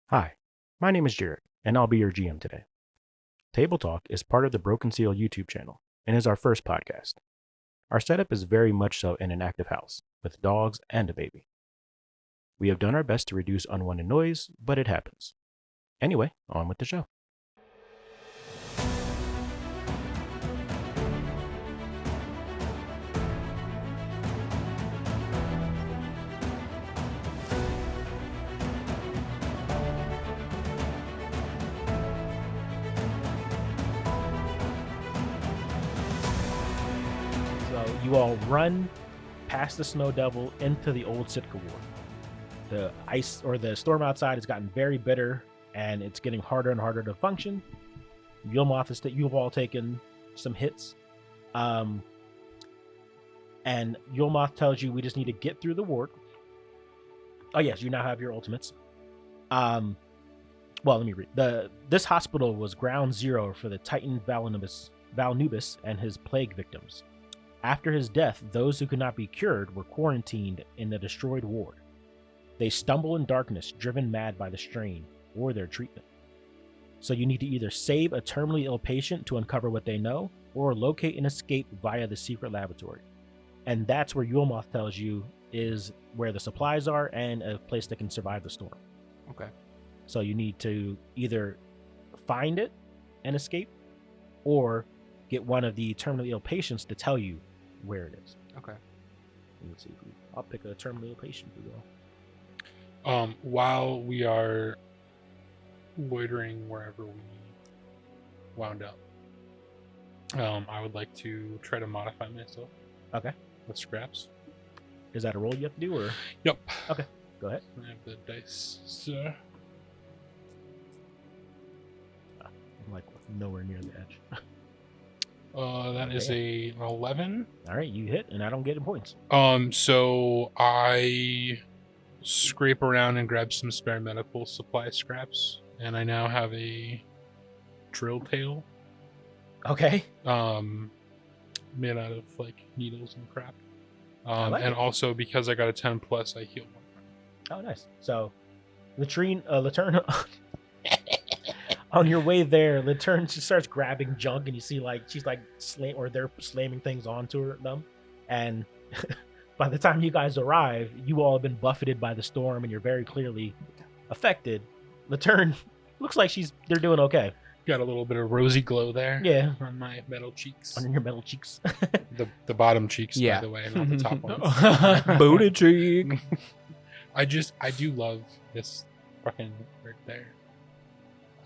Hi, my name is Jared, and I'll be your GM today. Table Talk is part of the Broken Seal YouTube channel and is our first podcast. Our setup is very much so in an active house, with dogs and a baby. We have done our best to reduce unwanted noise, but it happens. Anyway, on with the show. So you all run past the Snow Devil into the old Sitka Ward. The ice or the storm outside has gotten very bitter, and it's getting harder and harder to function. You've all taken some hits, and Yulmoth tells you we just need to get through the ward. Oh yes, you now have your ultimates. Well, let me read. This hospital was ground zero for the Titan Valnubis and his plague victims. After his death, those who could not be cured were quarantined in the destroyed ward. They stumble in darkness, driven mad by the strain or their treatment. So you need to either save a terminally ill patient to uncover what they know, or locate and escape via the secret laboratory. And that's where Yulmoth tells you is where the supplies are and a place that can survive the storm. Okay. So you need to either find it and escape, or get one of the terminally ill patients to tell you where it is. Okay. Let's see. I'll pick a terminally ill patient for you all. While we are loitering wherever we wound up, I would like to try to modify myself. Okay. With scraps. Is that a roll you have to do, or? Yep. Okay. Go ahead. I have the dice, sir. I'm like nowhere near the edge. That is an 11. All right, you hit, and I don't get any points. So I scrape around and grab some spare medical supply scraps, and I now have a drill tail. Okay. Made out of like needles and crap. like and it. Also because I got a 10 plus, I heal one. Oh, nice. So, Laterne, on your way there, Laterne just starts grabbing junk, and you see like she's like they're slamming things onto them, and by the time you guys arrive, you all have been buffeted by the storm, and you're very clearly affected. Laterne looks like they're doing okay. Got a little bit of rosy glow there. Yeah. On my metal cheeks. On your metal cheeks. the bottom cheeks, Yeah. by the way, not the top ones. Booty cheek. I do love this fucking right there.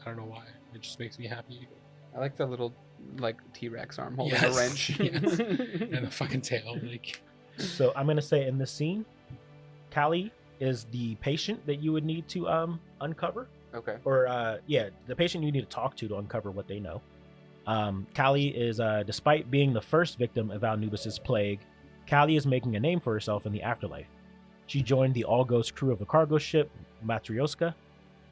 I don't know why. It just makes me happy. I like the little T-Rex arm holding Yes, a wrench. yes. And the fucking tail. So I'm gonna say in this scene, Callie is the patient that you would need to uncover. Okay. Or the patient you need to talk to uncover what they know. Callie is, despite being the first victim of Valnubis's plague, Callie is making a name for herself in the afterlife. She joined the all-ghost crew of the cargo ship Matryoshka.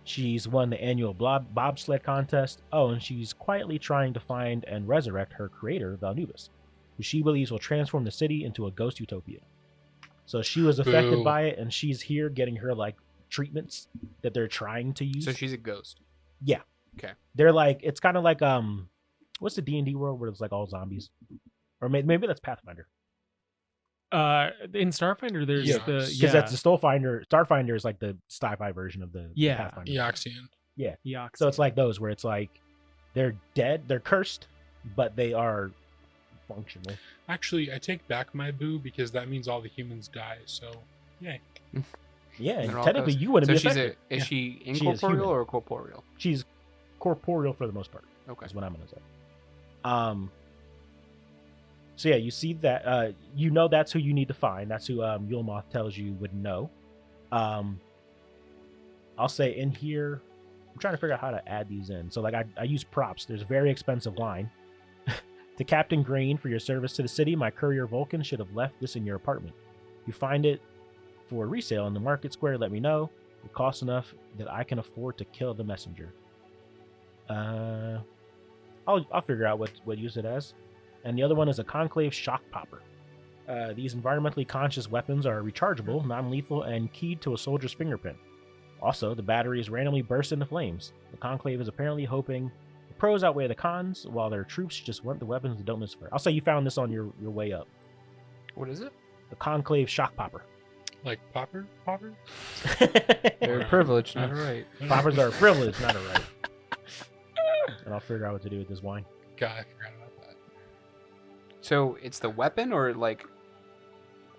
She's won the annual bobsled contest. Oh, and she's quietly trying to find and resurrect her creator, Valnubis, who she believes will transform the city into a ghost utopia. So she was affected Boo. by it, and she's here getting her treatments that they're trying to use. So she's a ghost. Yeah. Okay. They're it's kind of like what's the D&D world where it's like all zombies, or maybe that's Pathfinder. In Starfinder, there's because that's the Starfinder. Starfinder is like the sci-fi version of the Pathfinder. Eoxian. Yeah. Eoxian. So it's like those where it's like they're dead, they're cursed, but they are functional. Actually, I take back my boo because that means all the humans die. So, yay. Yeah, and They're all technically ghosts. you wouldn't So be she's affected. is she She is incorporeal human. or corporeal? She's corporeal for the most part. Okay. Is what I'm gonna say. So yeah, you see that you know that's who you need to find. That's who Yulmoth tells you would know. I'll say in here, I'm trying to figure out how to add these in. So I use props. There's a very expensive line. To Captain Green, for your service to the city, my courier Vulcan should have left this in your apartment. If you find it for resale in the market square, let me know. It costs enough that I can afford to kill the messenger. I'll figure out what use it as. And the other one is a conclave shock popper. These environmentally conscious weapons are rechargeable, non-lethal, and keyed to a soldier's fingerprint. Also, the batteries randomly burst into flames. The Conclave is apparently hoping the pros outweigh the cons, while their troops just want the weapons that don't misfire. I'll say you found this on your way up. What is it? The Conclave Shock Popper. Like popper? They're privileged, not a right. Poppers are a privilege, not a right. And I'll figure out what to do with this wine. God, I forgot about that. So it's the weapon, or like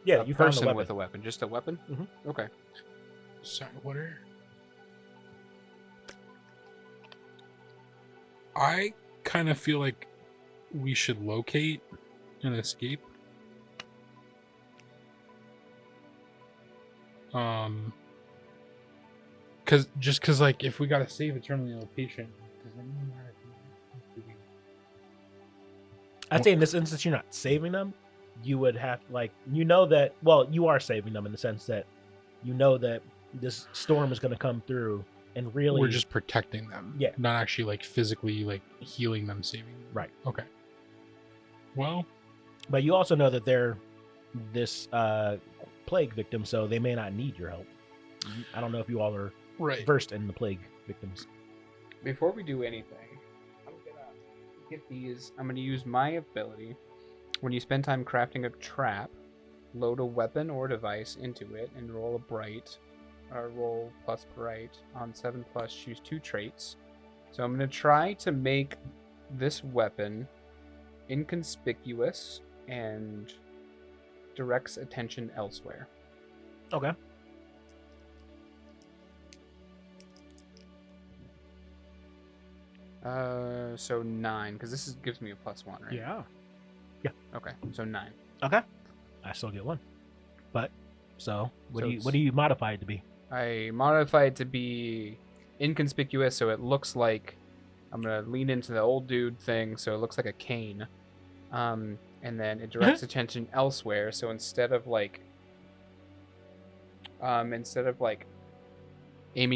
Yeah, a you found the person weapon. with a weapon? Just a weapon? Mhm. Okay. Sorry, what are... I kind of feel like we should locate and escape. Cause like if we gotta save a terminally ill patient, does anyone matter? I'd say in this instance, you're not saving them. You would have, like, you know that, well, you are saving them in the sense that you know that this storm is going to come through and really. We're just protecting them. Yeah. Not actually like physically like healing them, saving them. Right. Okay. Well, But you also know that they're this plague victim, so they may not need your help. I don't know if you all are right. versed in the plague victims. Before we do anything, I'm gonna get these. I'm gonna use my ability. When you spend time crafting a trap, load a weapon or device into it and roll a bright, or roll plus bright on 7+. Choose 2 traits. So I'm gonna try to make this weapon inconspicuous and directs attention elsewhere. Okay. So 9, because this gives me a +1, right? Yeah. Okay, so 9. Okay. I still get one. But so what So do you modify it to be? I modify it to be inconspicuous, so it looks like I'm gonna lean into the old dude thing, so it looks like a cane. And then it directs attention elsewhere. So instead of like aiming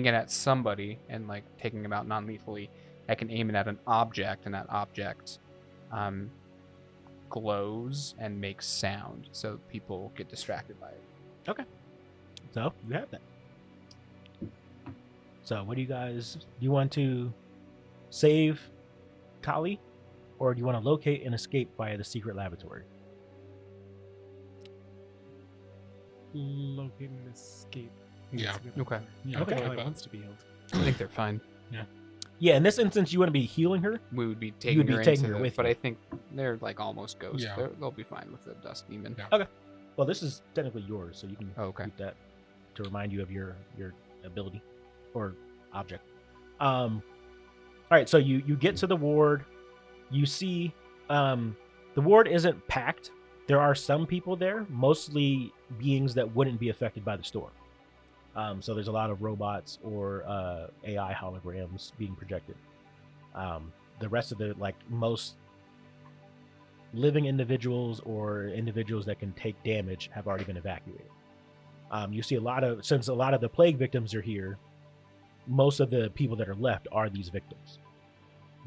it at somebody and like taking them out non-lethally, I can aim it at an object, and that object glows and makes sound, so people get distracted by it. So you have that. So what do you want to save Kali, or do you want to locate and escape via the secret laboratory? Locate and escape. Yeah. That's a good Okay. one. Yeah. Okay. Kali Like that. wants to be healed. I think they're fine. Yeah, in this instance, you want to be healing her. We would be taking would be her taking into her the, with but you. I think they're like almost ghosts. Yeah. They'll be fine with the dust demon. Yeah. Well, this is technically yours, so you can Oh, okay. keep that to remind you of your ability or object. All right, so you get to the ward. You see the ward isn't packed. There are some people there, mostly beings that wouldn't be affected by the storm. So there's a lot of robots or AI holograms being projected. The rest of the, like, most living individuals or individuals that can take damage have already been evacuated. You see since a lot of the plague victims are here, most of the people that are left are these victims.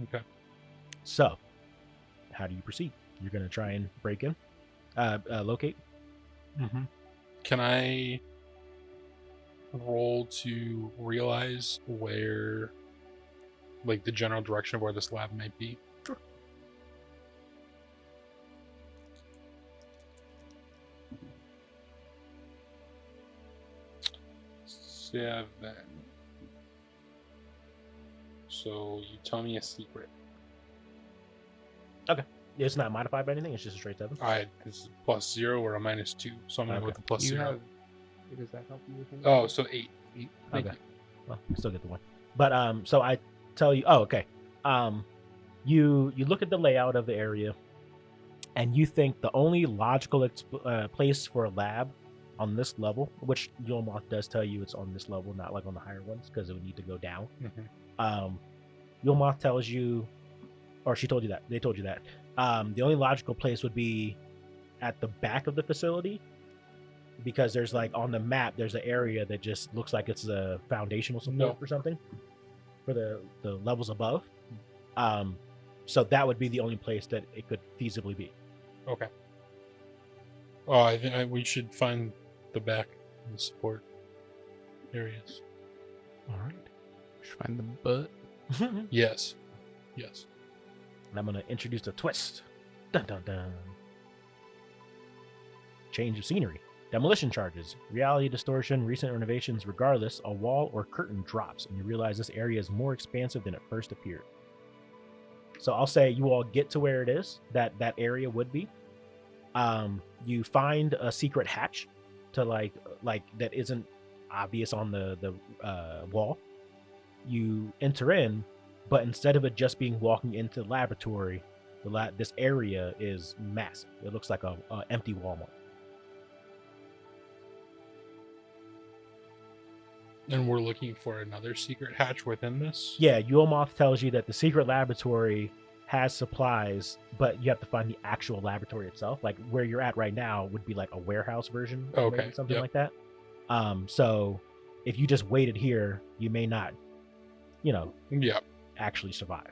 Okay. So, how do you proceed? You're going to try and break in, locate. Mm-hmm. Can I roll to realize where, like, the general direction of where this lab might be? Sure. Seven. So you tell me a secret. It's not modified by anything. It's just a straight 7. It's +0 or a -2, so I'm gonna go with the You +0. have. Does that help you with anything? Oh, so 8. Thank Okay. you. Well, I still get the one. But so I tell you. Oh, okay. You look at the layout of the area, and you think the only logical place for a lab on this level, which Yulmoth does tell you it's on this level, not like on the higher ones, because it would need to go down. Mhm. Yulmoth tells you, or she told you that. They told you that. The only logical place would be at the back of the facility, because there's, like, on the map, there's an area that just looks like it's a foundational support or something for the levels above. So that would be the only place that it could feasibly be. Okay. Oh, I think we should find the back and the support areas. All right. Should find the butt. And Yes. Yes. I'm going to introduce a twist. Dun dun dun. Change of scenery. Demolition charges. Reality distortion. Recent renovations. Regardless, a wall or curtain drops, and you realize this area is more expansive than it first appeared. So I'll say you all get to where it is, that area would be. You find a secret hatch to like that isn't obvious on the wall. You enter in, but instead of it just being walking into the laboratory, this area is massive. It looks like a empty Walmart. And we're looking for another secret hatch within this? Yeah, Yulmoth tells you that the secret laboratory has supplies, but you have to find the actual laboratory itself. Like where you're at right now would be like a warehouse version, Okay, maybe something yep. like that. So if you just waited here, you may not, Yeah. actually survive.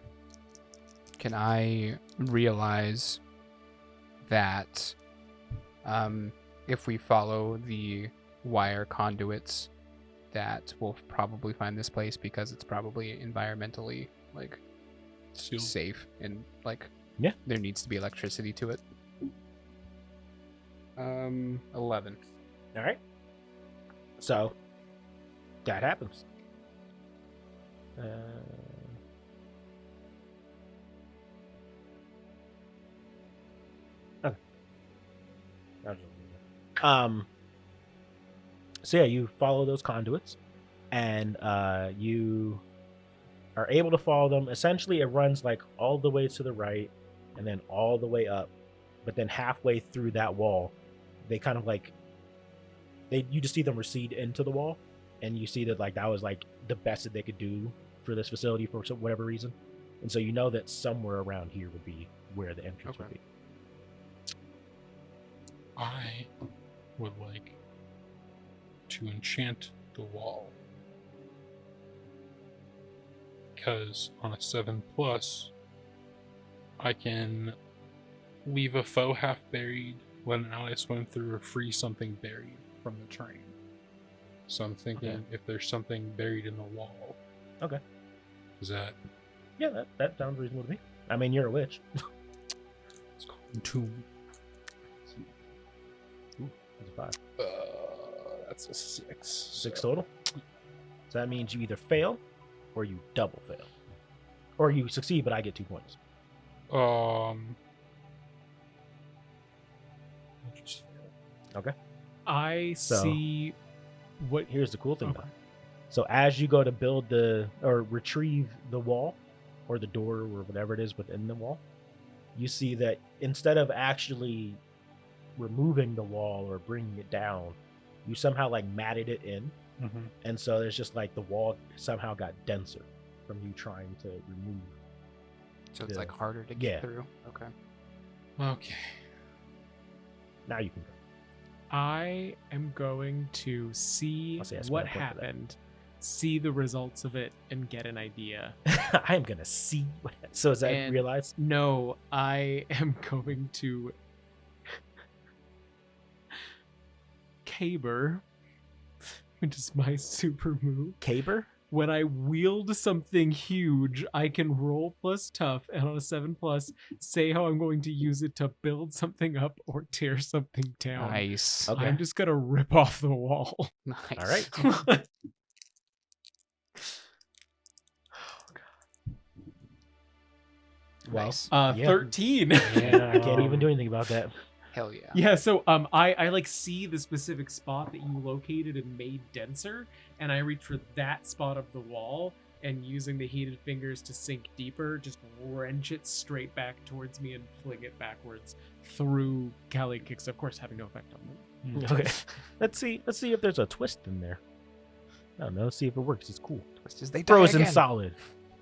Can I realize that if we follow the wire conduits, that we'll probably find this place because it's probably environmentally like Sealed. safe and like Yeah. there needs to be electricity to it. 11. All right. So that happens. Okay. So yeah, you follow those conduits, and you are able to follow them. Essentially, it runs like all the way to the right, and then all the way up. But then halfway through that wall, they kind of like you just see them recede into the wall, and you see that like that was like the best that they could do for this facility for whatever reason, and so you know that somewhere around here would be where the entrance would Okay. be. I would like to enchant the wall. Because on a 7+, I can leave a foe half buried, let an ally swim through, or free something buried from the train. So I'm thinking Okay. if there's something buried in the wall. Okay. Is that Yeah, that sounds reasonable to me. I mean, you're a witch. it's called Entomb. That's a 5. That's a 6. 6 total. So that means you either fail or you double fail. Or you succeed, but I get 2 points. I'll just fail. Okay. I So- see what. Here's the cool thing Okay. though. So as you go to build or retrieve the wall or the door or whatever it is within the wall, you see that instead of actually removing the wall or bringing it down, you somehow like matted it in. Mm-hmm. And so there's just like the wall somehow got denser from you trying to remove. So it's Yeah. like harder to Yeah. get through. Okay. Okay. Now you can go. I am going to see I'll say I spent what a point for that. happened, see the results of it, and get an idea. I am gonna see. So is that And- realized? No, I am going to Caber, which is my super move. Caber? When I wield something huge, I can roll plus tough, and on a 7+, say how I'm going to use it to build something up or tear something down. Nice. Okay. I'm just gonna rip off the wall. Nice. All right. Well, Nice. Yeah. 13. yeah, I can't even do anything about that. Hell yeah. Yeah, so I like see the specific spot that you located and made denser, and I reach for that spot of the wall, and using the heated fingers to sink deeper, just wrench it straight back towards me and fling it backwards through Kali kicks, of course having no effect on me. Okay. Let's see if there's a twist in there. I don't know. Let's see if it works. It's cool. Just as they die Frozen again. solid.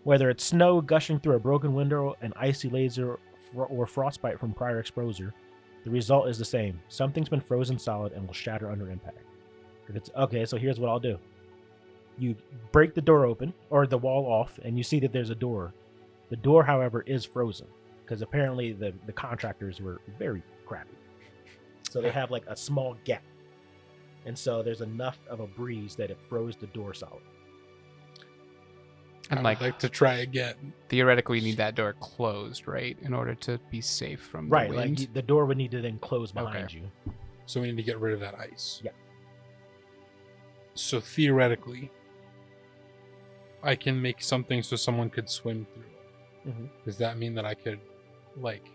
Whether it's snow gushing through a broken window, an icy laser, or frostbite from prior exposure, the result is the same. Something's been frozen solid and will shatter under impact. If it's okay, so here's what I'll do. You break the door open, or the wall off, and you see that there's a door. The door, however, is frozen, because apparently the contractors were very crappy. So they have like a small gap. And so there's enough of a breeze that it froze the door solid. And I like would like to try again. theoretically, you need that door closed, right, in order to be safe from the Right, wind. like the door would need to then close behind you. So we need to get rid of that ice. Yeah. So theoretically, I can make something so someone could swim through it. Mhm. Does that mean that I could, like,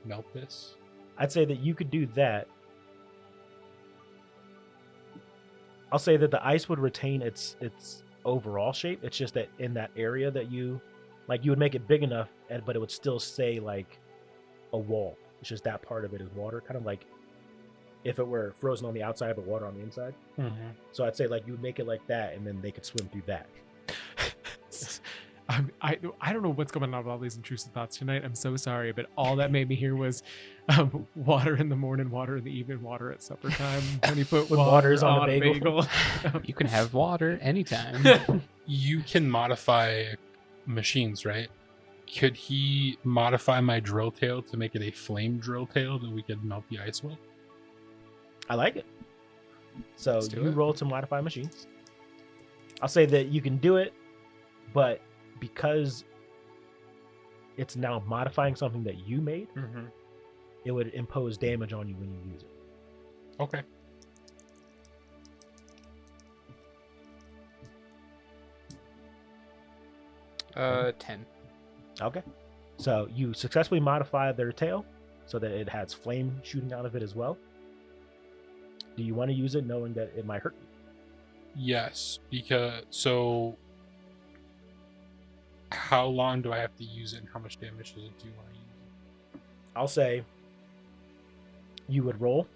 melt this? I'd say that you could do that. I'll say that the ice would retain its overall shape. It's just that in that area that you would make it big enough, but it would still stay like a wall. It's just that part of it is water, kind of like if it were frozen on the outside but water on the inside. Mm-hmm. So I'd say like you would make it like that, and then they could swim through that. I don't know what's going on with all these intrusive thoughts tonight. I'm so sorry, but all that made me hear was water in the morning, water in the evening, water at supper time. When you put When water water's on a on bagel. You can have water anytime. You can modify machines, right? Could he modify my drill tail to make it a flame drill tail that we could melt the ice with? I like it. So Let's do you it. roll to modify machines. I'll say that you can do it, but because it's now modifying something that you made, Mm-hmm. it would impose damage on you when you use it. Okay. Uh, 10. Okay. So you successfully modify their tail so that it has flame shooting out of it as well. Do you want to use it knowing that it might hurt you? Yes, because so how long do I have to use it and how much damage does it do when I use it? I'll say you would roll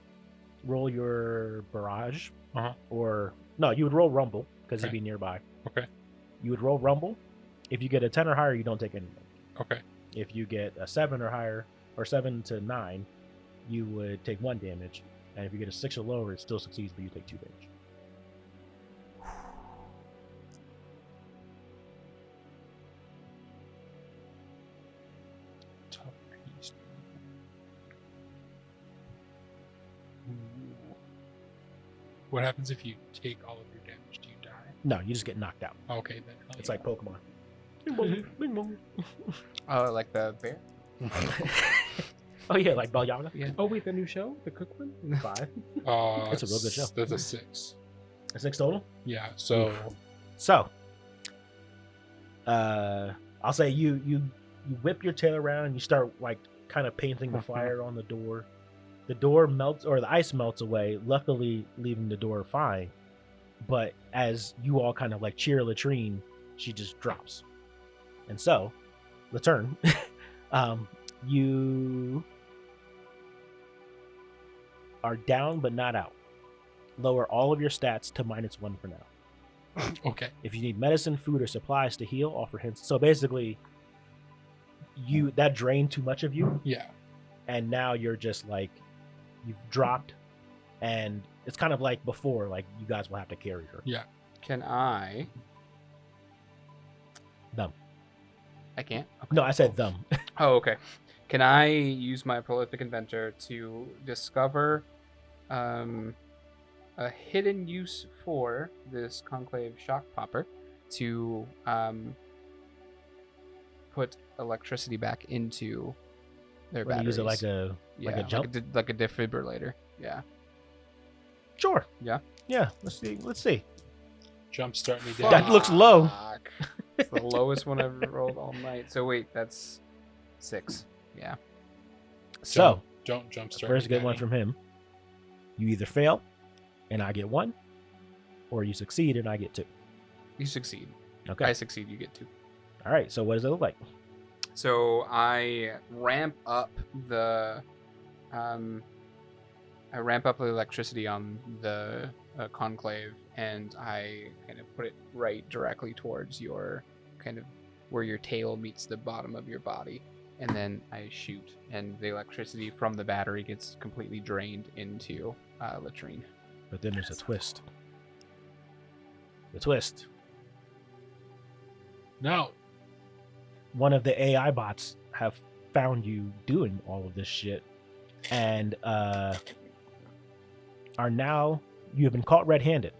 your barrage, Uh-huh. or no, you would roll rumble because Okay. you'd be nearby. Okay. You would roll rumble. If you get a 10 or higher, you don't take anything. Okay. If you get a 7 or higher, or 7 to 9, you would take 1 damage. And if you get a 6 or lower, it still succeeds, but you take 2 damage. Tough beast. Ooh. What happens if you take all of your damage? Do you die? No, you just get knocked out. Okay, then. hell It's yeah. like Pokemon. Bing bong, bing bong. Oh, like the bear? Oh yeah, like Bell Yaga. Yeah. Oh wait, the new show, the cook one. 5. It's a real good show. That's a 6. A 6 total. Yeah. So So, I'll say you whip your tail around and you start like kind of painting the fire on the door. The door melts, or the ice melts away, luckily leaving the door fine. But as you all kind of like cheer Latrine, she just drops. And so, Laturn, you are down but not out. Lower all of your stats to -1 for now. okay. If you need medicine, food, or supplies to heal, offer hints. So basically, that drained too much of you, Yeah. and now you're just like you've dropped, and it's kind of like before, like you guys will have to carry her. Yeah. Can I? Them. I can't. No, I said them. Oh, okay. Can I use my prolific inventor to discover a hidden use for this conclave shock popper to put electricity back into their When you batteries? use it like a yeah, jump? like a defibrillator. Yeah. sure. Yeah? Yeah. Let's see. Jump start me That down. looks low. Fuck. It's the lowest one I've rolled all night. So wait, that's 6. Yeah. So Don't jump start. first me, get one Danny. from him. You either fail, and I get 1, or you succeed and I get 2. You succeed. Okay. I succeed, you get 2. All right. So what does it look like? So I ramp up the electricity on the conclave, and I kind of put it right directly towards your kind of where your tail meets the bottom of your body, and then I shoot, and the electricity from the battery gets completely drained into Latrine. But then there's a twist. The twist. No. One of the AI bots have found you doing all of this shit, and are now you have been caught red-handed.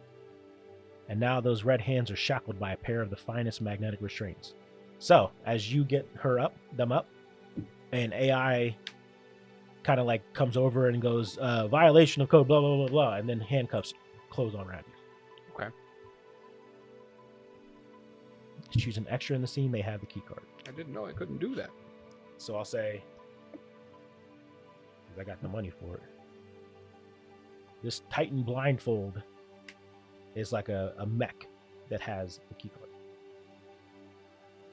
and now those red hands are shackled by a pair of the finest magnetic restraints. So, as you get them up, and AI kind of like comes over and goes, violation of code, blah, blah, blah, blah, and then handcuffs close on around you. Okay. Choose an extra in the scene, they have the key card. I didn't know I couldn't do that. So I'll say, 'cause I got the money for it. This Titan blindfold is like a mech that has the key card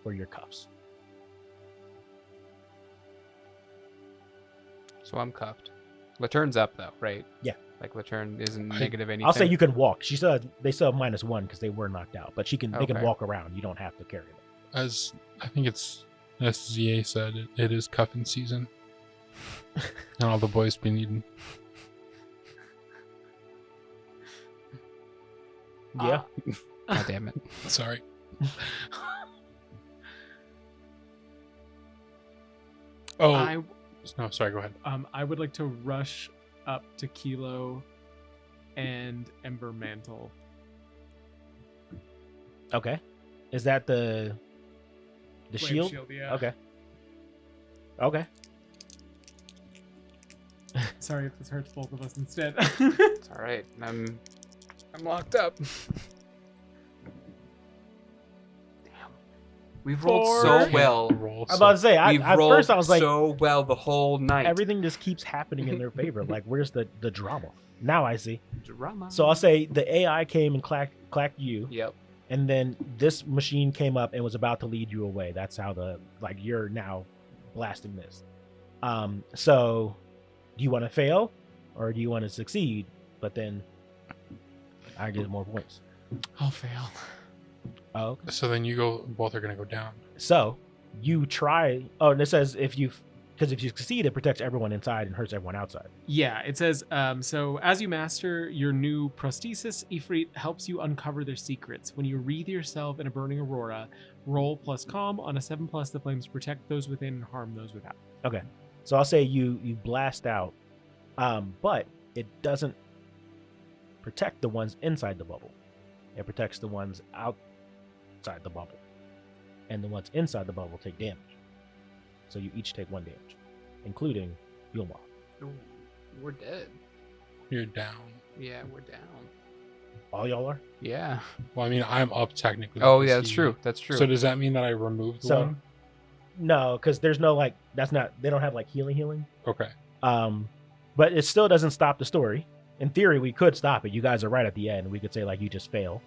for your cuffs. So I'm cuffed. Latern's up though, right? Yeah. Like Latern isn't negative anything. I'll say you can walk. They still have -1 because they were knocked out, but they can Okay. walk around. You don't have to carry them. As I think it's SZA said, it is cuffing season. And all the boys been eating. Yeah. God damn it. Sorry. Oh, no, sorry, go ahead. I would like to rush up to Kilo and Ember Mantle. Okay. Is that the Flame shield? Yeah. Okay. Okay. Sorry if this hurts both of us instead. It's all right. I'm locked up. Damn. We've rolled so Four. well. I'm about to say, We've at rolled first I was like, so well the whole night. everything just keeps happening in their favor. Like, where's the drama? Now I see. Drama. So I'll say the AI came and clacked you, Yep. and then this machine came up and was about to lead you away. That's how you're now blasting this. So do you want to fail or do you want to succeed? But then I get more points. I'll fail. Oh, okay. So then both are going to go down. So you try. Oh, and it says if you succeed, it protects everyone inside and hurts everyone outside. Yeah, it says, so as you master your new prosthesis, Ifrit helps you uncover their secrets. When you wreathe yourself in a burning aurora, roll plus calm. On a 7+, the flames protect those within and harm those without. Okay. So I'll say you blast out, but it doesn't protect the ones inside the bubble. It protects the ones outside the bubble. And the ones inside the bubble take damage. So you each take 1 damage, including Yulma. Ooh, we're dead. You're down. Yeah, we're down. All y'all are? Yeah. Well, I mean, I'm up technically. Oh, with yeah, the that's CD. true. That's true. So does that mean that I removed So- one? No, because there's no they don't have like healing. Okay. But it still doesn't stop the story. In theory, we could stop it. You guys are right at the end. We could say like you just fail.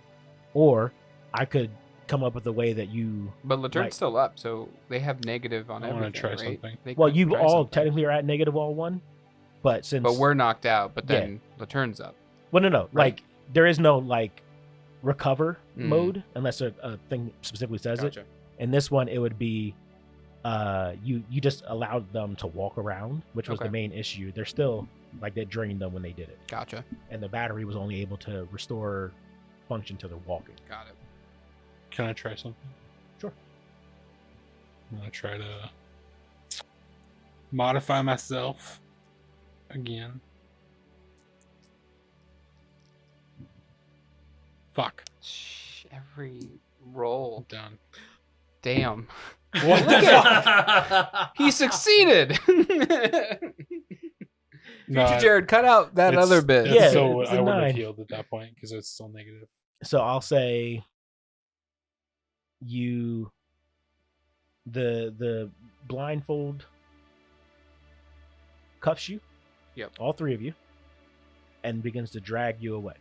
Or I could come up with a way that you But Latern's Like- still up, so they have negative on I wanna everything, try right? something. They well, could you try all something. technically are at negative all 1. But since But we're knocked out, but Yeah. then Latern's up. well, no. Right. Like there is no like recover Mm. mode unless a thing specifically says it. Gotcha. In this one, it would be you just allowed them to walk around, which was Okay. the main issue. They're still like they drained them when they did it, Gotcha. and the battery was only able to restore function to their walking. Got it. Can I try something? Sure. I'm going to try to modify myself again. Fuck. Shh, every roll. Done. Damn. What Look the fuck? at He succeeded. No, Future Jared, cut out that it's- other bit. it's Yeah, so it's I a would have 9. healed at that point because it's still negative. So I'll say the blindfold cuffs you, Yep. all 3 of you, and begins to drag you away.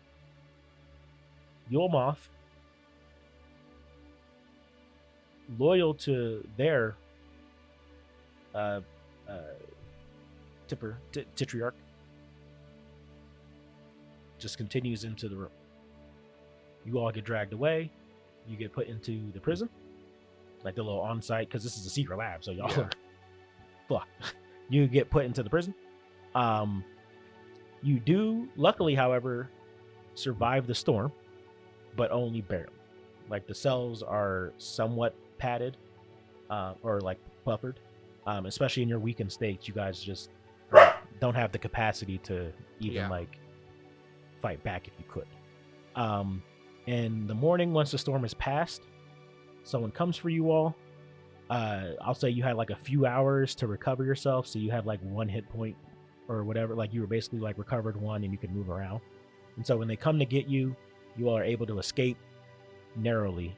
Yulmoth, loyal to their Titriarch, just continues into the room. You all get dragged away. You get put into the prison, like the little on-site, because this is a secret lab, so y'all Yeah. are fuck. You get put into the prison. You do, luckily, however, survive the storm, but only barely. Like the cells are somewhat padded, or like buffered. Especially in your weakened states, you guys just don't have the capacity to even Yeah. like fight back if you could. In the morning, once the storm is past, someone comes for you all. I'll say you had like a few hours to recover yourself, so you have like 1 hit point or whatever. Like you were basically like recovered 1, and you could move around. And so when they come to get you, you all are able to escape narrowly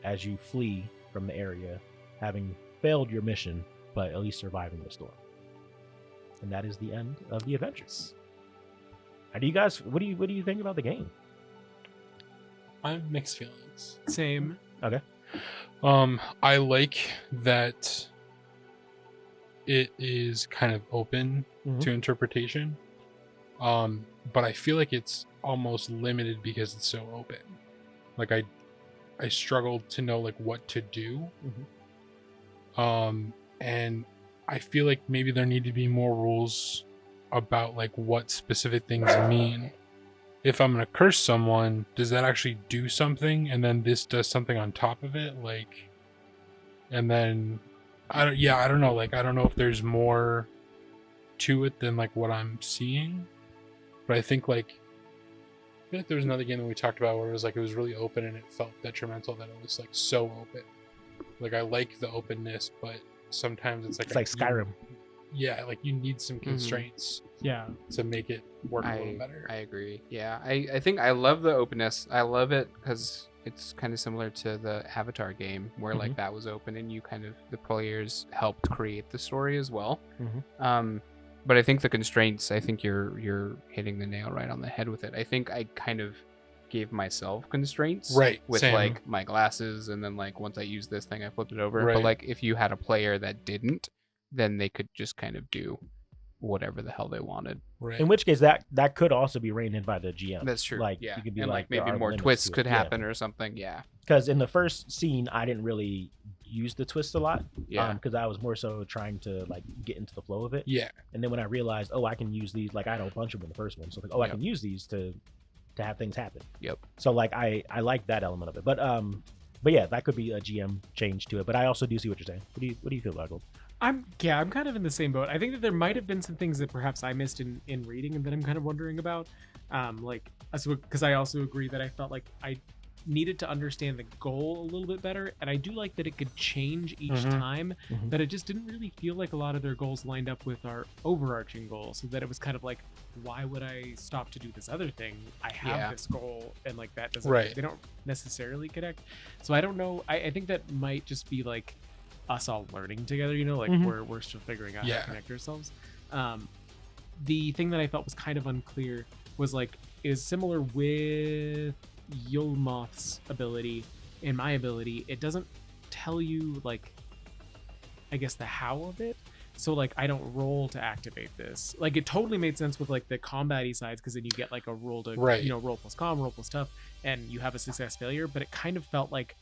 as you flee from the area, having failed your mission, but at least surviving the storm. And that is the end of the adventures. How do you guys? What do you think about the game? I have mixed feelings. Same. Okay. I like that it is kind of open to interpretation. But I feel like it's almost limited because it's so open. Like I struggled to know like what to do. And I feel like maybe there need to be more rules about like what specific things mean. If I'm gonna curse someone, does that actually do something? And then this does something on top of it, like, and then I don't know. Like I don't know if there's more to it than like what I'm seeing. But I think like I feel like there was another game that we talked about where it was really open and it felt detrimental that it was like so open. Like I like the openness, but sometimes it's like Skyrim. Yeah, like you need some constraints Yeah. to make it work a little better. I agree. Yeah, I think I love the openness. I love it because it's kind of similar to the Avatar game where like that was open and you kind of the players helped create the story as well. But I think the constraints, I think you're hitting the nail right on the head with it. I think I kind of gave myself constraints with same. like my glasses, and then like once I use this thing I flipped it over. Right. But like if you had a player that didn't, then they could just kind of do whatever the hell they wanted. Right. In which case that could also be reined in by the GM. That's true. Like yeah. you could be and like maybe more twists could happen or something. Yeah. Because in the first scene, I didn't really use the twist a lot. Yeah. Because I was more so trying to like get into the flow of it. Yeah. And then when I realized, oh, I can use these. Like I had a bunch of them in the first one, so like, oh, I can use these to have things happen. Yep. So like I like that element of it. But yeah, that could be a GM change to it. But I also do see what you're saying. What do you feel, Michael? I'm kind of in the same boat. I think that there might have been some things that perhaps I missed in reading and that I'm kind of wondering about. Because I also agree that I felt like I needed to understand the goal a little bit better, and I do like that it could change each time, but it just didn't really feel like a lot of their goals lined up with our overarching goal, so that it was kind of like, why would I stop to do this other thing? I have this goal, and like that doesn't they don't necessarily connect. So I don't know. I think that might just be like us all learning together, you know, like we're still figuring out how to connect ourselves. The thing that I felt was kind of unclear was like, is similar with Yulmoth's ability and my ability. It doesn't tell you like, I guess, the how of it. So like I don't roll to activate this. Like it totally made sense with like the combat-y sides, because then you get like a roll to roll plus com, roll plus tough, and you have a success failure. But it kind of felt like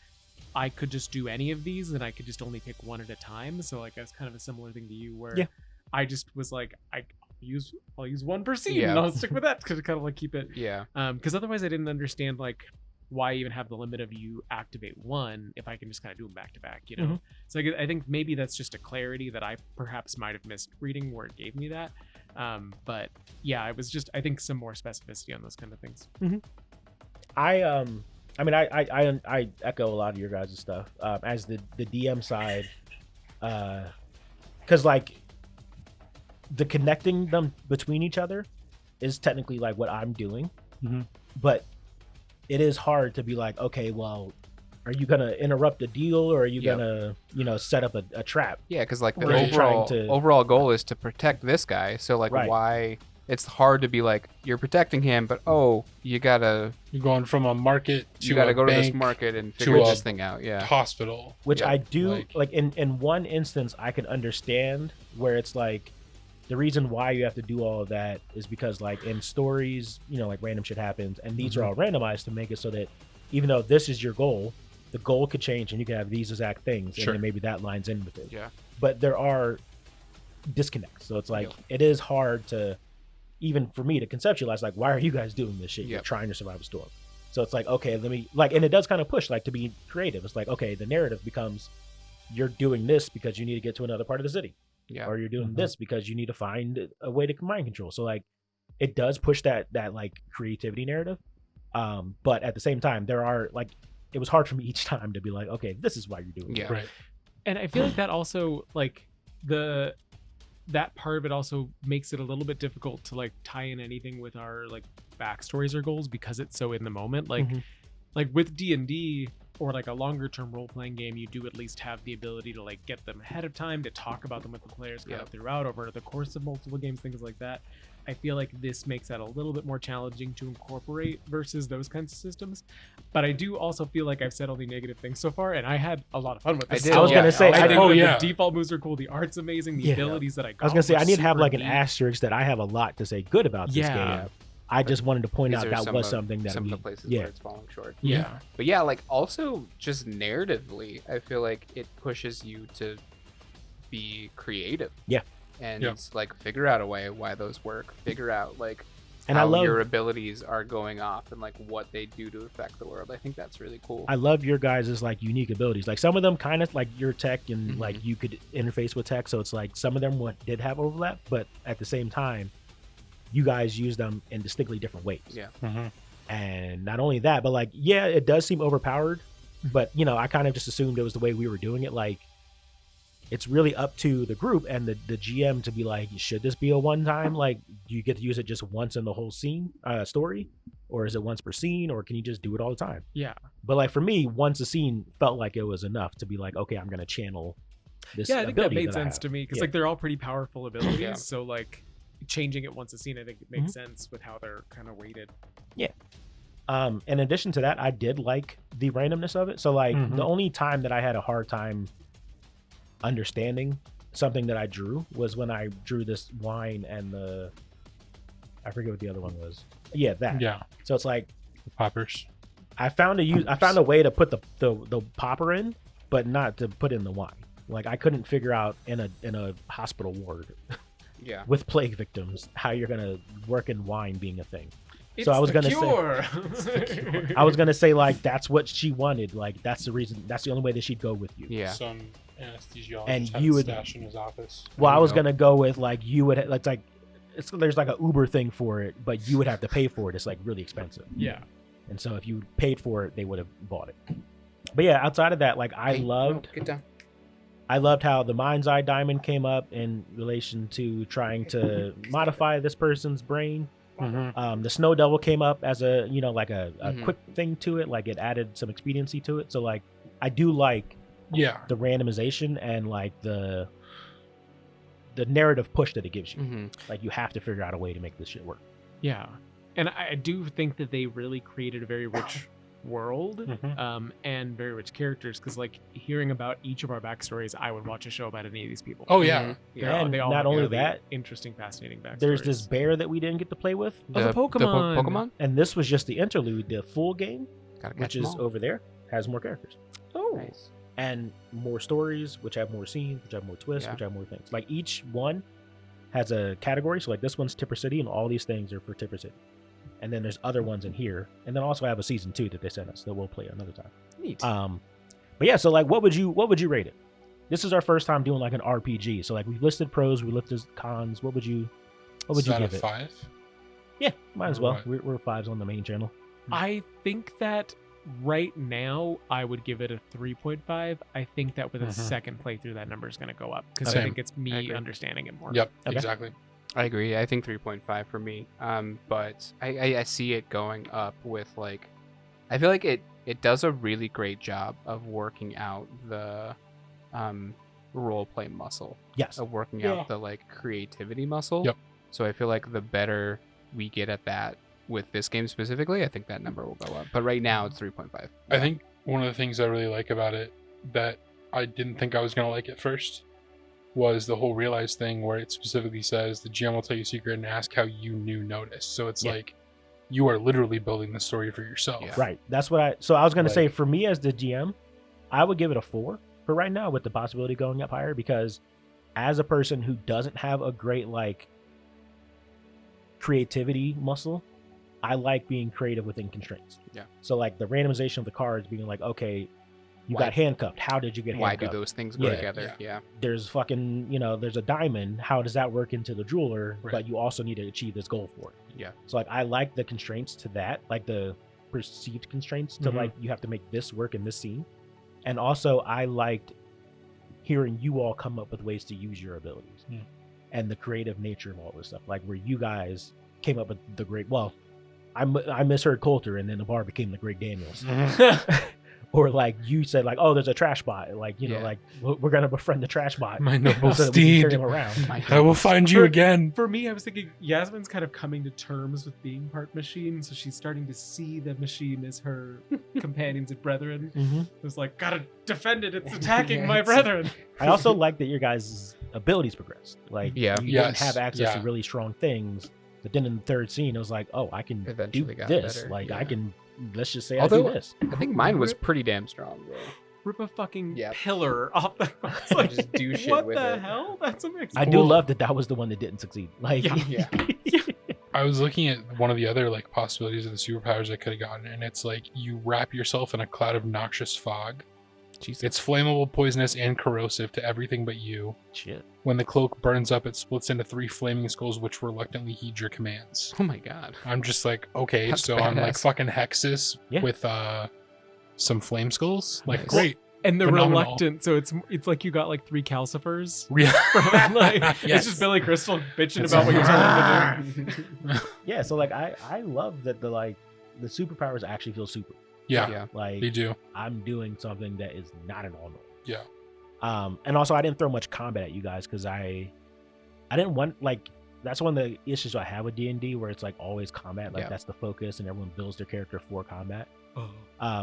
I could just do any of these and I could just only pick one at a time. So like that's kind of a similar thing to you where I just was like, I'll use one per scene and I'll stick with that to kind of like keep it. Because otherwise I didn't understand like why even have the limit of you activate one if I can just kind of do them back to back, you know? So I think maybe that's just a clarity that I perhaps might have missed reading where it gave me that. But yeah, it was just, I think, some more specificity on those kind of things. I mean, I echo a lot of your guys' stuff. As the DM side, because like the connecting them between each other is technically like what I'm doing, but it is hard to be like, okay, well, are you gonna interrupt a deal or are you gonna, set up a trap? Yeah, because like the overall goal is to protect this guy. So like, why? It's hard to be like, you're protecting him, but you're going from a market to you gotta go bank to this market and figure this thing out. Yeah, hospital. Which I do like in one instance I can understand where it's like the reason why you have to do all of that is because like in stories, like random shit happens, and these are all randomized to make it so that even though this is your goal, the goal could change and you can have these exact things, and then maybe that lines in with it. Yeah, but there are disconnects, so it's like it is hard to. Even for me to conceptualize, like, why are you guys doing this shit? You're trying to survive a storm. So it's like, okay, let me and it does kind of push like to be creative. It's like, okay, the narrative becomes you're doing this because you need to get to another part of the city. Or you're doing this because you need to find a way to mind control. So like it does push that like creativity narrative. But at the same time, there are like, it was hard for me each time to be like, okay, this is why you're doing it. Yeah. Right. And I feel like that also like that part of it also makes it a little bit difficult to like tie in anything with our like backstories or goals because it's so in the moment. Like Mhm. like with D&D or like a longer term role playing game, you do at least have the ability to like get them ahead of time, to talk about them with the players kind of throughout over the course of multiple games, things like that. I feel like this makes that a little bit more challenging to incorporate versus those kinds of systems. But I do also feel like I've said all the negative things so far, and I had a lot of fun with this. did, I was yeah. gonna say, I I did. Oh, the yeah. default moves are cool, the art's amazing, the Yeah. abilities that I got. I was gonna say, were I need to have super like an neat. asterisk that I have a lot to say good about this Yeah. game. I just wanted to point These out are that some was of- something that some we, of the places yeah. where it's falling short. Yeah. But yeah, like also just narratively, I feel like it pushes you to be creative. Yeah. And Yeah. like figure out a way why those work. Figure out like And how I love your abilities are going off and like what they do to affect the world. I think that's really cool. I love your guys' like unique abilities. Like some of them kind of like your tech and Mhm. like you could interface with tech. So it's like some of them did have overlap, but at the same time, you guys use them in distinctly different ways. Yeah. Mm-hmm. And not only that, but like, yeah, it does seem overpowered, but you know, I kind of just assumed it was the way we were doing it. Like, it's really up to the group and the GM to be like, should this be a one time? Like, do you get to use it just once in the whole story? Or is it once per scene? Or can you just do it all the time? Yeah. But like for me, once a scene felt like it was enough to be like, okay, I'm going to channel this. Yeah, I think that ability made I sense have. to me because Yeah. like they're all pretty powerful abilities. Yeah. So like changing it once a scene, I think it makes sense with how they're kind of weighted. In addition to that, I did like the randomness of it. So like Mhm. the only time that I had a hard time understanding something that I drew was when I drew this wine and I forget what the other one was. Yeah, that. Yeah. So it's like The poppers. I found a way to put the popper in, but not to put in the wine. Like I couldn't figure out in a hospital ward Yeah. with plague victims how you're gonna work in wine being a thing. It's So I was the gonna cure. I was gonna say like that's what she wanted. Like that's the reason. That's the only way that she'd go with you. Yeah. Some anesthesiologist And had you it would- stashed in his office. Well, There I you was go. gonna go with like you would like there's like a Uber thing for it, but you would have to pay for it. It's like really expensive. Yeah. And so if you paid for it, they would have bought it. But yeah, outside of that, like I Hey, loved no, get down. how the mind's eye diamond came up in relation to trying to modify this person's brain. Mhm. The snow devil came up as a like a Mhm. quick thing to it, like it added some expediency to it. So like I do like Yeah. the randomization and like the narrative push that it gives you. Mhm. Like you have to figure out a way to make this shit work. Yeah. And I do think that they really created a very rich world Mhm. and very rich characters because like hearing about each of our backstories, I would watch a show about any of these people. Oh yeah. Yeah. And They all not have only really that, interesting, fascinating backstories. There's this bear that we didn't get to play with, Oh, the Pokemon. Pokemon. and this was just the interlude. The full game, Gotta which catch 'em is all. over there, has more characters Oh. Nice. and more stories, which have more scenes, which have more twists, Yeah. which have more things. Like each one has a category. So like this one's Tipper City, and all these things are for Tipper City. And then there's other ones in here, and then also I have a season 2 that they sent us that we'll play another time. Neat. But yeah, so like, what would you rate it? This is our first time doing like an RPG. So like, we've listed pros, we listed cons. What would you Is that give a it? 5? Yeah, might as Or well. what? We're 5s on the main channel. I think that right now I would give it a 3.5. I think that with a Mhm. second playthrough, that number is going to go up because I Same. think it's I me agree. understanding it more. Yep. Okay. Exactly. I agree. I think 3.5 for me. But I see it going up with like, I feel like it does a really great job of working out the role play muscle, Yes. of working Yeah. out the like creativity muscle. Yep. So I feel like the better we get at that with this game specifically, I think that number will go up. But right now it's 3.5. I think one of the things I really like about it that I didn't think I was gonna like at first was the whole realize thing where it specifically says the GM will tell you a secret and ask how you knew notice. So it's Yeah. like you are literally building the story for yourself. Yeah. Right. That's what I was going to Like- say for me as the GM, I would give it a 4 for right now with the possibility going up higher because as a person who doesn't have a great like creativity muscle, I like being creative within constraints. Yeah. So like the randomization of the cards being like, okay, you Why- got handcuffed. How did you get Why handcuffed? do those things go Yeah. together? Yeah. There's fucking, there's a diamond. How does that work into the jeweler? Right. But you also need to achieve this goal for it. Yeah. So like I like the constraints to that, like the perceived constraints to Mhm. like you have to make this work in this scene. And also I liked hearing you all come up with ways to use your abilities and the creative nature of all this stuff, like where you guys came up with the great, well, I misheard Coulter and then the bar became the Great Daniels. Or like you said, like, oh, there's a trash bot, like, you know, Yeah. like we're gonna befriend the trash bot My noble so that we can carry steed. him around. I will find you For- again. For me, I was thinking Yasmin's kind of coming to terms with being part machine, so she's starting to see the machine as her companions and brethren. Mhm. It's like, gotta defend it, it's attacking Yeah, my it's- brethren. I also like that your guys' abilities progressed. Like, Yeah. you didn't Yes, have access to yeah. really strong things, but then in the third scene, it was like, oh, I can Eventually do got this. better, Like, I yeah. can, let's just say I Although- do this. I think mine was pretty damn strong, though. Rip a fucking Yep. pillar off the. It's like, Just do shit what with the it. hell? That's amazing. I do Well- love that that was the one that didn't succeed. Like, Yeah. I was looking at one of the other like possibilities of the superpowers I could have gotten, and it's like you wrap yourself in a cloud of noxious fog. Jesus. It's flammable, poisonous, and corrosive to everything but you. shit. When the cloak burns up, it splits into 3 flaming skulls, which reluctantly heed your commands. Oh my god. I'm just like, okay, That's so I'm like badass. fucking Hexus Yeah. with some flame skulls. Like, Nice. great. And they're Phenomenal. reluctant, so it's like you got like 3 calcifers. Yeah. Like, Yes. It's just Billy Crystal bitching It's about what you're like- telling him to do. Yeah, so like I love that the superpowers actually feel super. Yeah, Yeah. Like, they do. I'm doing something that is not at all normal. Yeah. And also I didn't throw much combat at you guys because I didn't want, like, that's one of the issues I have with D&D, where it's like always combat, like Yeah. that's the focus and everyone builds their character for combat. Oh.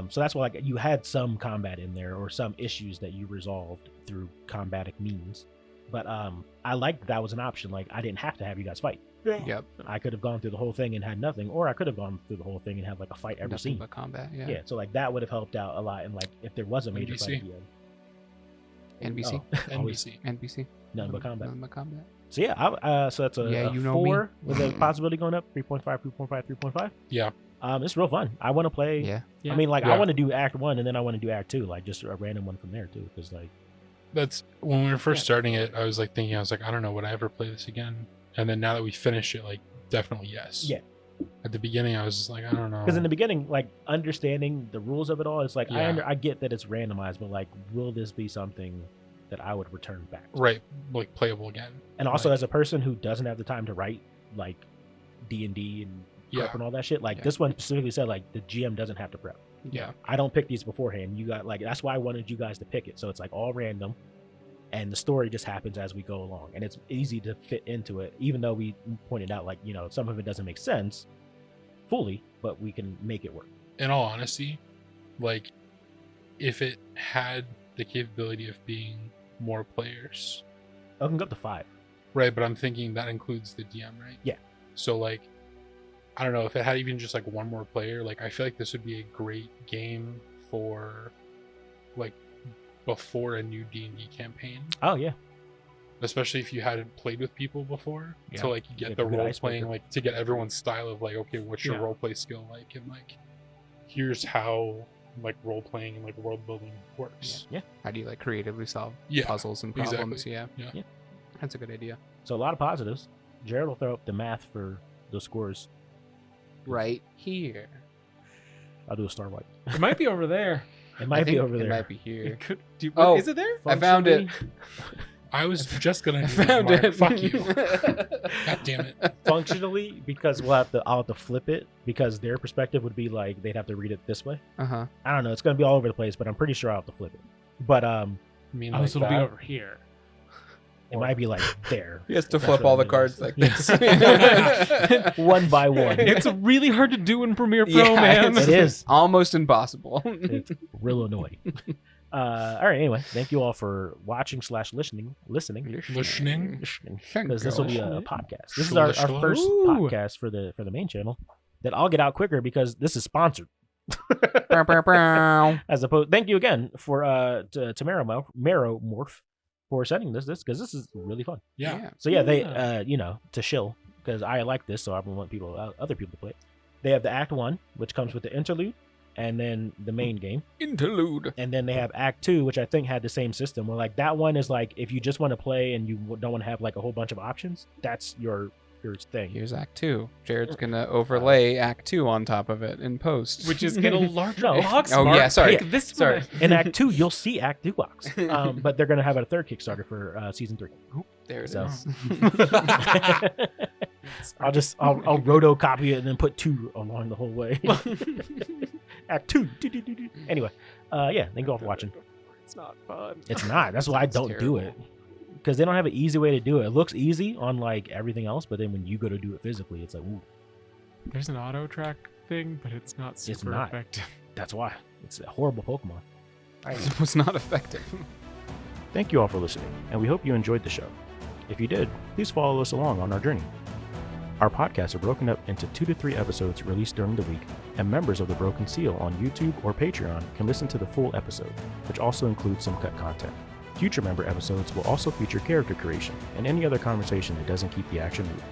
So that's why, like, you had some combat in there or some issues that you resolved through combatic means. But I liked that was an option. Like, I didn't have to have you guys fight. Yep. I could have gone through the whole thing and had nothing, or I could have gone through the whole thing and had like a fight every Nothing scene. but combat. Yeah. Yeah, so like that would have helped out a lot. And like if there was a major fight at the end, NBC. always NBC. NBC. nothing but combat. Nothing but combat. So yeah, so that's a, Yeah, a you know me. 4 with a possibility going up 3.5, 3.5, 3.5. Yeah. It's real fun. I want to play. Yeah. Yeah. I mean, like, I Yeah. want to do Act 1 and then I want to do Act 2, like just a random one from there too, because like That's when we were first Yeah. starting it. I was like thinking, I was like, I don't know, would I ever play this again? And then now that we finished it, like, definitely yes. Yeah. At the beginning, I was just like, I don't know. because in the beginning, like understanding the rules of it all, it's like Yeah. I get that it's randomized, but like, will this be something that I would return back to? right, like playable again. And also, Like- as a person who doesn't have the time to write like D&D and prep Yeah. and all that shit, like Yeah. this one specifically said like the GM doesn't have to prep. Yeah. I don't pick these beforehand. You got like, that's why I wanted you guys to pick it. So it's like all random, and the story just happens as we go along, and it's easy to fit into it. Even though we pointed out like, you know, some of it doesn't make sense fully, but we can make it work. In all honesty, like, if it had the capability of being more players, I can go up to 5. right? But I'm thinking that includes the DM, right? Yeah. So like, I don't know if it had even just like one more player. Like, I feel like this would be a great game for, like, before a new D&D campaign, Oh yeah, especially if you hadn't played with people before, Yeah. to like Get get a the good role icebreaker. playing, like to get everyone's style of like, okay, what's your Yeah. role play skill like, and like, here's how like role playing and like world building works. How do you like creatively solve Yeah, puzzles and exactly. problems? Yeah. Yeah. That's a good idea. so a lot of positives. Jared will throw up the math for the scores. Right here. I'll do a star wipe. It might be over there. It I might be think over it there. might be here. It could. Do, Oh. Is it there? I found it. I was just gonna I do found Mark. it. Fuck you. God damn it. Functionally, because I'll have to flip it, because their perspective would be like they'd have to read it this way. Uh-huh. I don't know. It's gonna be all over the place, but I'm pretty sure I'll have to flip it. But I mean, Oh, like so it'll be that. over here. it might be like there. He has to That's flip what all the it is. cards like Yeah. this. One by one. It's really hard to do in Premiere Pro, Yeah, man. It is. Almost impossible. It's real annoying. All right. Anyway, thank you all for watching / listening. Listening. Because this will be a Gosh. podcast. This is our Schlish. first Ooh. podcast for the main channel that I'll get out quicker because this is sponsored. Bow, bow, bow. As opposed, thank you again for to Marrow for sending this because this is really fun. Yeah. So yeah, they Yeah. to shill because I like this, so I want other people to play it. They have the Act 1, which comes with the interlude, and then the main game, Interlude. and then they have Act 2, which I think had the same system. Where like that one is like if you just want to play and you don't want to have like a whole bunch of options, that's your character's thing. Here's Act 2. Jared's gonna overlay Act 2 on top of it in post. Which is in a larger No. box. Oh, Mark. yeah, sorry. Pick this Sorry. one. In Act 2, you'll see Act 2 box. But they're going to have a third Kickstarter for Season 3. There it So- is. I'll roto copy it and then put 2 along the whole way. Act 2. Anyway, yeah, thank you all for watching. It's not fun. It's not. That's why I It's don't do it. terrible. Because they don't have an easy way to do it. It looks easy on like everything else, but then when you go to do it physically, it's like, ooh, There's an auto track thing, but it's not super not. effective. that's why. It's a horrible Pokemon. It was not effective. Thank you all for listening, and we hope you enjoyed the show. If you did, please follow us along on our journey. Our podcasts are broken up into 2 to 3 episodes released during the week, and members of the Broken Seal on YouTube or Patreon can listen to the full episode, which also includes some cut content. Future member episodes will also feature character creation and any other conversation that doesn't keep the action moving.